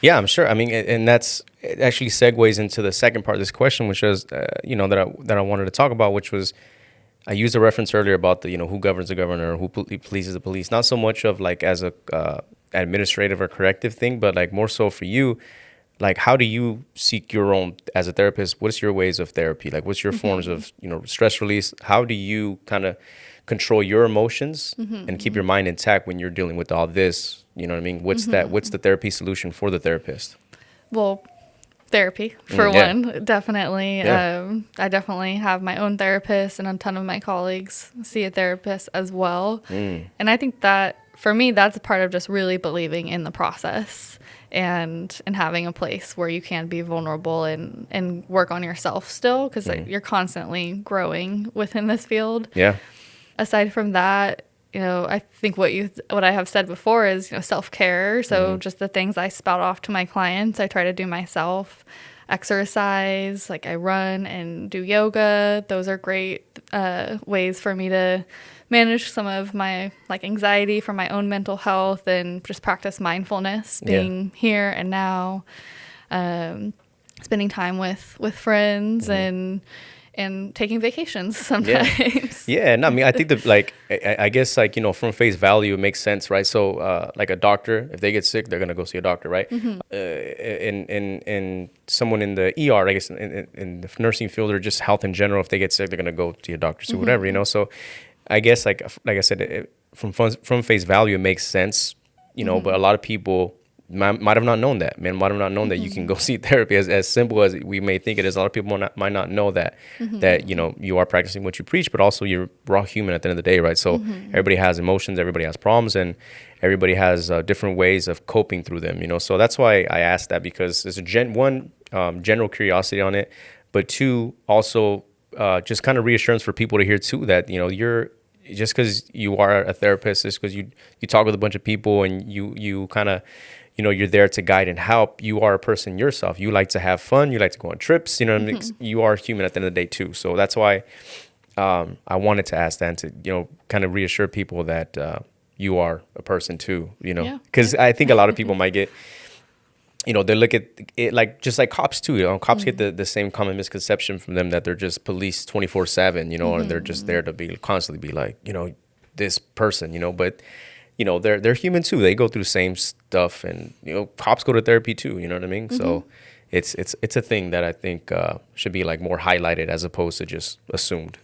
Yeah, I'm sure. I mean, and that's it actually segues into the second part of this question, which was, that I wanted to talk about, which was I used a reference earlier about the, who governs the governor, who polices the police. Not so much of like as a administrative or corrective thing, but like more so for you, like how do you seek your own as a therapist? What's your ways of therapy? Like what's your forms of, stress release? How do you kind of control your emotions and keep your mind intact when you're dealing with all this? You know what I mean? What's the therapy solution for the therapist? Well, therapy for Yeah. one, definitely. Yeah. I definitely have my own therapist, and a ton of my colleagues see a therapist as well. And I think that for me, that's a part of just really believing in the process and having a place where you can be vulnerable and work on yourself still, because you're constantly growing within this field. Yeah. Aside from that, I think what I have said before is, self-care. So just the things I spout off to my clients, I try to do myself. Exercise, like I run and do yoga. Those are great ways for me to manage some of my like anxiety for my own mental health, and just practice mindfulness, being here and now, spending time with friends, and taking vacations sometimes. Yeah, no, I mean, I think that like I guess like from face value, it makes sense, right? So like a doctor, if they get sick, they're gonna go see a doctor, right? And someone in the ER, I guess in the nursing field or just health in general, if they get sick, they're gonna go see a doctor, so whatever. So I guess like I said, from face value, it makes sense, but a lot of people might have not known that, might have not known that you can go see therapy. As simple as we may think it is, a lot of people might not know that you are practicing what you preach, but also you're raw human at the end of the day, right? So everybody has emotions, everybody has problems, and everybody has different ways of coping through them. So that's why I asked that, because there's general curiosity on it, but two, also just kind of reassurance for people to hear too, that you're just because you are a therapist, just because you talk with a bunch of people and you kind of you're there to guide and help. You are a person yourself. You like to have fun. You like to go on trips. What I mean? You are human at the end of the day too. So that's why I wanted to ask that, and to kind of reassure people that you are a person too. Because I think a lot of people might get they look at it like just like cops too. Cops get the same common misconception from them that they're just police 24/7. And they're just there to be constantly be like this person. But they're human too. They go through the same stuff, and cops go to therapy too. You know what I mean? So it's a thing that I think should be like more highlighted as opposed to just assumed.